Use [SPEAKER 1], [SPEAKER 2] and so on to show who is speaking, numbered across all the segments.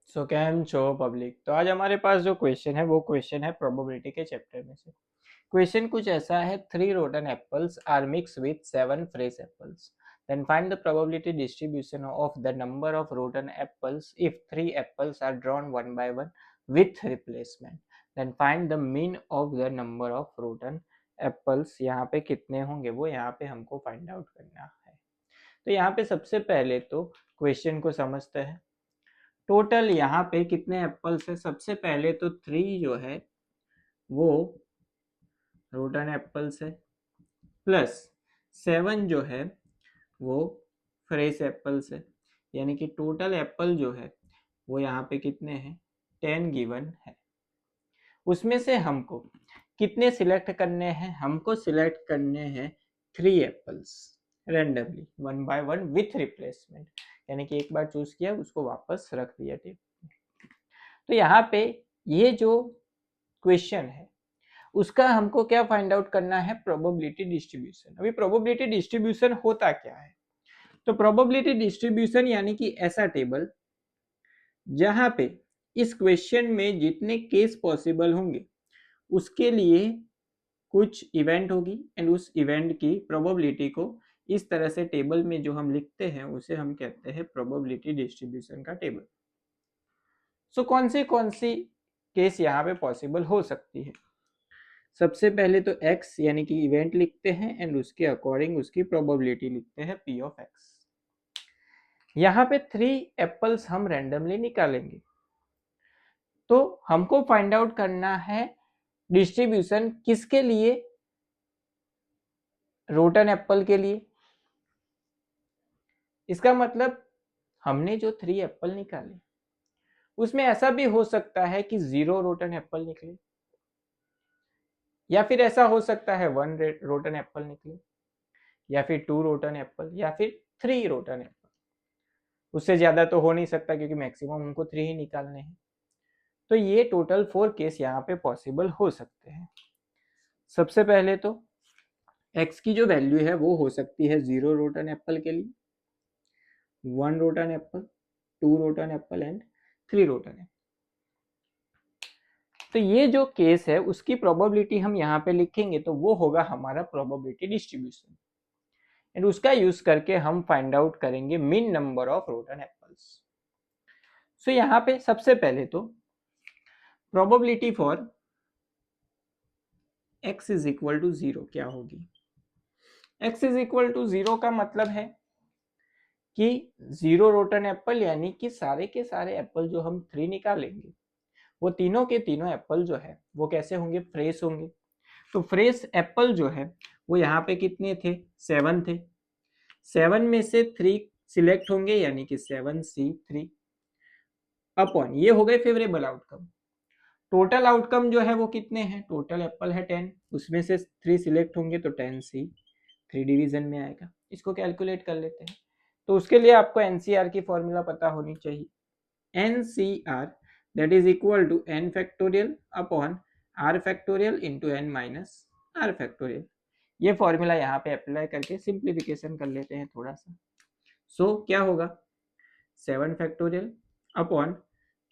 [SPEAKER 1] सो cam छो public. तो आज हमारे पास जो क्वेश्चन है वो क्वेश्चन है प्रोबेबिलिटी के चैप्टर में से। क्वेश्चन कुछ ऐसा है, 3 rotten apples are mix with 7 fresh apples, then find the probability distribution of the number of rotten apples if 3 apples are drawn one by one with replacement, then find the mean of the number of rotten apples। यहाँ पे कितने होंगे वो यहाँ पे हमको find out करना है। तो यहाँ पे सबसे पहले तो क्वेश्चन को समझते हैं। टोटल यहाँ पे कितने एप्पल्स है, सबसे पहले तो 3 जो है वो रोटन एप्पल्स है, प्लस 7 जो है वो फ्रेश एप्पल्स है। यानी कि टोटल एप्पल जो है वो यहाँ पे कितने हैं, 10 गिवन है। उसमें से हमको कितने सिलेक्ट करने हैं, हमको सिलेक्ट करने हैं 3 apples randomly 1 by 1 with replacement. यानी कि एक बार चूज किया उसको वापस रख दिया टेबल। तो यहाँ पे ये जो क्वेश्चन है उसका हमको क्या फाइंड आउट करना है, प्रोबेबिलिटी डिस्ट्रीब्यूशन। अभी प्रोबेबिलिटी डिस्ट्रीब्यूशन होता क्या है, तो प्रोबेबिलिटी डिस्ट्रीब्यूशन यानी कि ऐसा टेबल जहां पे इस क्वेश्चन में जितने केस पॉसिबल होंगे उसके लिए कुछ इवेंट होगी एंड उस इवेंट की प्रोबेबिलिटी को इस तरह से टेबल में जो हम लिखते हैं उसे हम कहते हैं प्रोबेबिलिटी डिस्ट्रीब्यूशन का टेबल। सो कौन सी केस यहाँ पे पॉसिबल हो सकती है। सबसे पहले तो x यानी कि इवेंट लिखते हैं एंड उसके अकॉर्डिंग उसकी प्रोबेबिलिटी लिखते हैं p ऑफ x। यहाँ पे 3 एप्पल्स हम रैंडमली निकालेंगे। तो हमको फाइंड आउट करना है डिस्ट्रीब्यूशन किसके लिए, रोटन एप्पल के लिए। इसका मतलब हमने जो 3 एप्पल निकाले उसमें ऐसा भी हो सकता है कि 0 रोटन एप्पल निकले, या फिर ऐसा हो सकता है 1 रोटन एप्पल निकले, या फिर 2 रोटन एप्पल, या फिर 3 रोटन एप्पल। उससे ज्यादा तो हो नहीं सकता क्योंकि मैक्सिमम हमको 3 ही निकालने हैं। तो ये टोटल 4 केस यहाँ पे पॉसिबल हो सकते हैं। सबसे पहले तो x की जो वैल्यू है वो हो सकती है 0 रोटन एप्पल के लिए, 1 rotten Apple, 2 rotten Apple and 3 rotten Apple. तो ये जो केस है उसकी प्रोबेबिलिटी हम यहाँ पे लिखेंगे तो वो होगा हमारा प्रोबेबिलिटी डिस्ट्रीब्यूशन एंड उसका यूज करके हम फाइंड आउट करेंगे mean number of rotten apples. So यहाँ पे सबसे पहले तो probability for x is equal to 0 क्या होगी। x इज इक्वल टू 0 का मतलब है कि 0 रोटन एप्पल, यानी कि सारे के सारे एप्पल जो हम 3 निकालेंगे वो तीनों के तीनों एप्पल जो है वो कैसे होंगे, फ्रेश होंगे। तो फ्रेश एप्पल जो है वो यहाँ पे कितने थे, 7 थे। 7 में से 3 सिलेक्ट होंगे यानी कि 7C3 अपॉन, ये हो गए फेवरेबल आउटकम। टोटल आउटकम जो है वो कितने हैं, टोटल एप्पल है 10, उसमें से 3 सिलेक्ट होंगे तो 10C3 डिवीजन में आएगा। इसको कैलकुलेट कर लेते हैं। तो उसके लिए आपको एनसीआर की फॉर्मूला पता होनी चाहिए। NCr that is equal to n factorial upon r factorial into n minus r factorial. ये फॉर्मूला यहाँ पे अप्लाई करके सिंप्लीफिकेशन कर लेते हैं थोड़ा सा। सो क्या होगा, 7 फैक्टोरियल अपॉन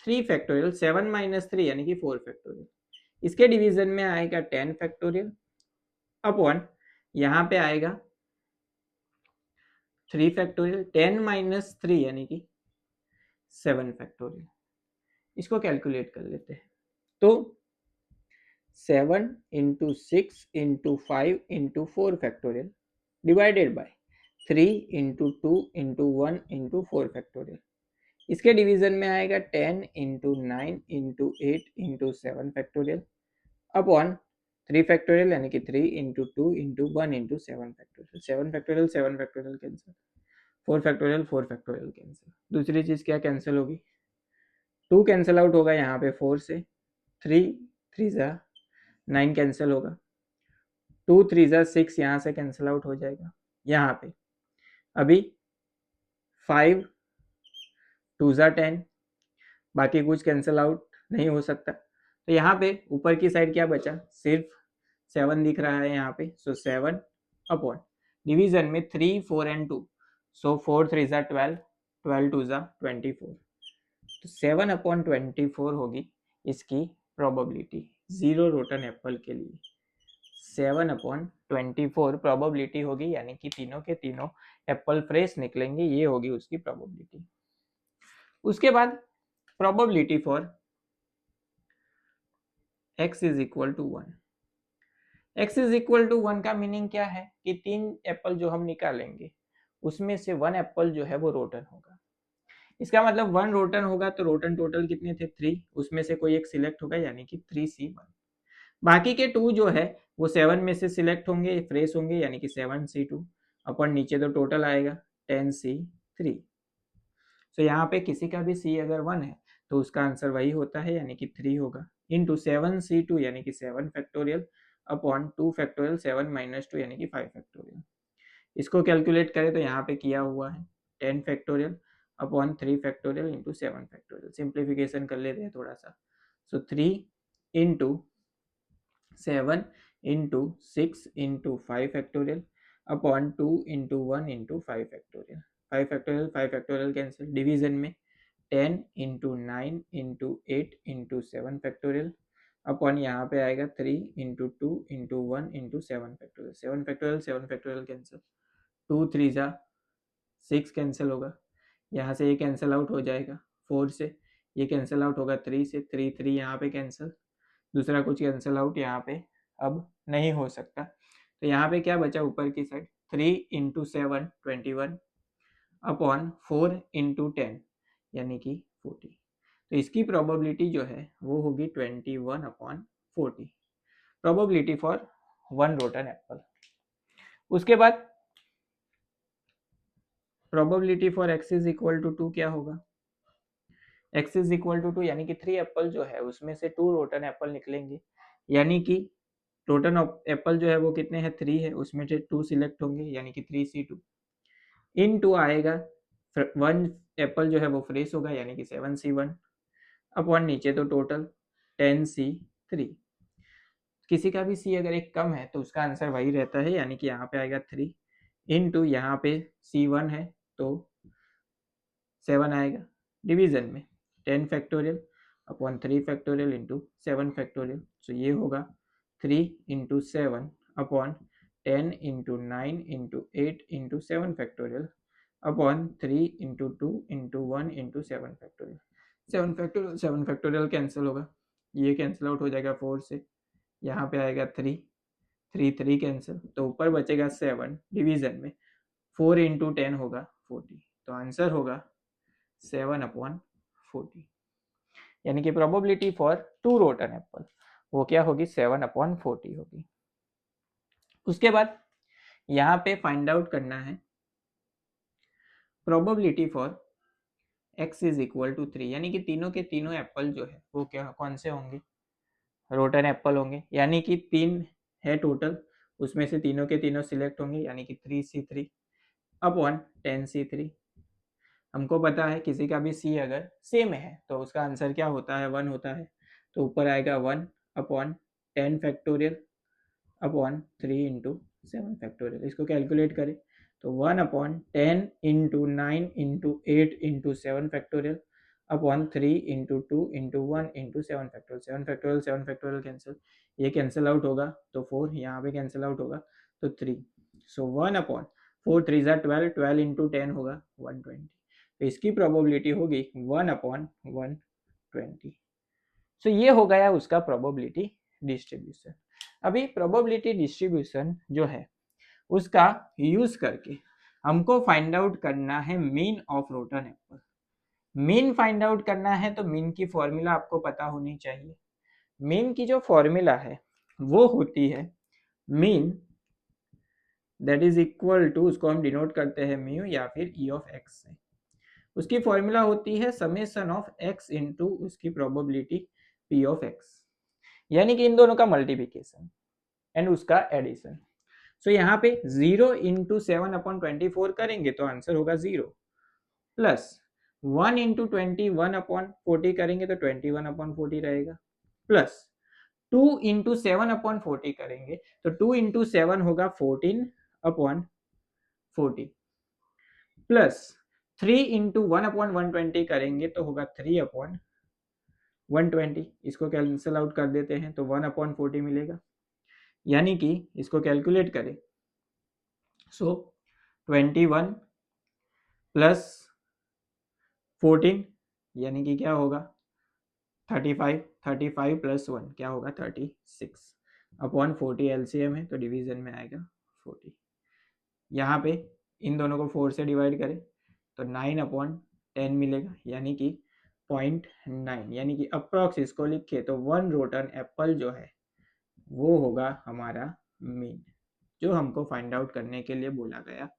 [SPEAKER 1] 3 फैक्टोरियल, 7 माइनस 3 यानी कि 4 फैक्टोरियल। इसके डिवीजन में आएगा 10 फैक्टोरियल अपॉन यहाँ पे आएगा 3 फैक्टोरियल, 10 माइनस 3 यानी कि 7 फैक्टोरियल। इसको कैलकुलेट कर लेते हैं। तो 7 into 6 into 5 into 4 factorial divided by 3 into 2 into 1 into 4 factorial. इसके डिवीजन में आएगा 10 into 9 into 8 into 7 factorial upon 3 factorial यानी कि 3 into 2 into 1 into 7 factorial. 7 factorial 7 factorial cancel, 4 factorial 4 factorial cancel. दूसरी चीज क्या कैंसिल होगी, 2 कैंसिल आउट होगा यहाँ पे 4 से, 3 3 जा 9 कैंसिल होगा, 2 3 जा 6 यहाँ से कैंसिल आउट हो जाएगा। यहाँ पे अभी 5 2 जा 10, बाकी कुछ कैंसिल आउट नहीं हो सकता। तो यहाँ पे ऊपर की साइड क्या बचा, सिर्फ 7 दिख रहा है यहाँ पे। सो 7 अपॉन डिवीजन में 3 4 एंड 2, सो 4 3 जा 12, 12 2 जा 24, तो 7/24 होगी इसकी प्रोबेबिलिटी 0 रोटन एप्पल के लिए। 7/24 प्रोबेबिलिटी होगी, यानी कि तीनों के तीनों एप्पल फ्रेश निकलेंगे, ये होगी उसकी प्रोबेबिलिटी। उसके बाद probability for x is equal to 1। x is equal to 1 का मीनिंग क्या है कि 3 एप्पल जो हम निकालेंगे उसमें से 1 एप्पल जो है वो रोटन होगा। इसका मतलब 1 रोटन होगा तो रोटन टोटल कितने थे 3, उसमें से कोई एक सिलेक्ट होगा, यानी कि 3C1। बाकी के 2 जो है वो 7 में से सिलेक्ट होंगे, फ्रेश होंगे, यानी कि 7C2 अपन नीचे तो टोटल आएगा 10C3। तो यहाँ पे किसी का भी C अगर 1 है तो उसका आंसर वही होता है, यानी कि 3 होगा, इंटू 7C2 यानी कि 7 फैक्टोरियल अपॉन 2 फैक्टोरियल 7 माइनस 2 यानी कि 5 फैक्टोरियल। इसको कैलकुलेट करें तो यहाँ पे किया हुआ है 10 factorial upon 3 factorial into 7 factorial. Simplification कर लेते हैं थोड़ा सा। सो 3 into 7 into 6 into 5 factorial upon 2 into 1 into 5 factorial. 5 factorial cancel, division में 10 into 9 into 8 into 7 factorial upon यहाँ पे आएगा 3 into 2 into 1 into 7 factorial. 7 factorial cancel, 2 3 जा 6 कैंसिल होगा, यहाँ से ये कैंसिल आउट हो जाएगा 4 से, ये कैंसिल आउट होगा 3 से, 3 3 यहाँ पे कैंसिल, दूसरा कुछ कैंसिल आउट यहाँ पे अब नहीं हो सकता। तो यहाँ पे क्या बचा ऊपर की साइड, 3 इंटू 7 21 अपॉन 4 इंटू 10 यानी कि 40। तो इसकी प्रोबेबिलिटी जो है वो होगी 21/40, प्रोबेबिलिटी फॉर 1 रोटन एप्पल। उसके बाद probability for x is equal to 2 क्या होगा, x इज इक्वल टू 2 यानी कि 3 एप्पल जो है उसमें से 2 रोटन एप्पल निकलेंगे, यानी कि रोटन एप्पल जो है वो कितने हैं 3 है, उसमें से 2 सिलेक्ट होंगे, यानी कि 3C2 इन 2 आएगा 1 एप्पल जो है वो फ्रेश होगा, यानी कि 7C1 अपॉन नीचे तो टोटल 10C3। किसी का भी C अगर एक कम है तो उसका आंसर वही रहता है, यानी कि यहाँ पे आएगा 3 इंटू यहाँ पे C1 है तो 7 आएगा, डिवीजन में 10 factorial upon 3 factorial into 7 factorial. So ये होगा 3 into 7 upon 10 into 9 into 8 into 7 factorial upon 3 into 2 into 1 into 7 factorial. 7 factorial cancel होगा, ये कैंसिल आउट हो जाएगा 4 से, यहाँ पे आएगा 3 3 3 कैंसिल, तो ऊपर बचेगा 7, डिवीजन में 4 इंटू 10 होगा 40। तो आंसर होगा 7/40, यानी कि प्रोबेबिलिटी फॉर 2 रोटन एप्पल वो क्या होगी 7/40 होगी। उसके बाद यहाँ पे फाइंड आउट करना है probability for x is equal to 3, यानी कि तीनों के तीनों एप्पल जो है वो क्या कौन से होंगे, रोटन एप्पल होंगे, यानी कि 3 है टोटल, उसमें से तीनों के तीनों सिलेक्ट होंगे, यानी कि 3C3 अपॉन 10C3। हमको पता है किसी का भी C अगर सेम है तो उसका आंसर क्या होता है 1 होता है, तो ऊपर आएगा 1 upon 10 factorial upon 3 into 7 factorial. इसको कैलकुलेट करें तो 1 upon 10 into 9 into 8 into 7 factorial upon 3 into 2 into 1 into 7 factorial. 7 factorial cancel, ये कैंसिल आउट होगा तो 4 यहाँ पे कैंसिल आउट होगा तो 3। सो 1 अपॉन 4 3 ज़ा 12, 12 इंटू 10 होगा 120। तो इसकी प्रोबेबिलिटी होगी 1/120। सो ये हो गया उसका प्रोबेबिलिटी डिस्ट्रीब्यूशन। अभी प्रोबेबिलिटी डिस्ट्रीब्यूशन जो है उसका यूज करके हमको फाइंड आउट करना है mean of rotten Apple. Mean find out करना है तो मीन की फॉर्मूला आपको पता होनी चाहिए। मीन की जो फॉर्मूला है वो होती है mean that is equal to, उसको हम डिनोट करते हैं म्यू या फिर ई ऑफ एक्स से। उसकी फॉर्मूला होती है समेशन ऑफ एक्स इंटू उसकी प्रोबेबिलिटी पी ऑफ एक्स, यानी कि इन दोनों का मल्टीप्लिकेशन एंड उसका एडिशन। सो यहाँ पे 0 इंटू 7/24 करेंगे तो आंसर होगा 0, प्लस 1 इंटू 21/40 करेंगे तो 21/40 रहेगा, प्लस 2 इंटू 7/40 करेंगे तो 2 इंटू 7 होगा 14/40, प्लस 3 इंटू 1/120 करेंगे तो होगा 3/120, इसको कैंसिल आउट कर देते हैं तो 1/40 मिलेगा, यानी कि इसको कैलकुलेट करें सो 21 प्लस 14 यानी कि क्या होगा 35, 35 प्लस 1 क्या होगा 36/40, एलसीएम है तो डिवीजन में आएगा 40। यहाँ पे इन दोनों को 4 से डिवाइड करें तो 9/10 मिलेगा, यानी कि 0.9, यानी कि अप्रॉक्स इसको लिखे तो 1 रोटन एप्पल जो है वो होगा हमारा मीन, जो हमको फाइंड आउट करने के लिए बोला गया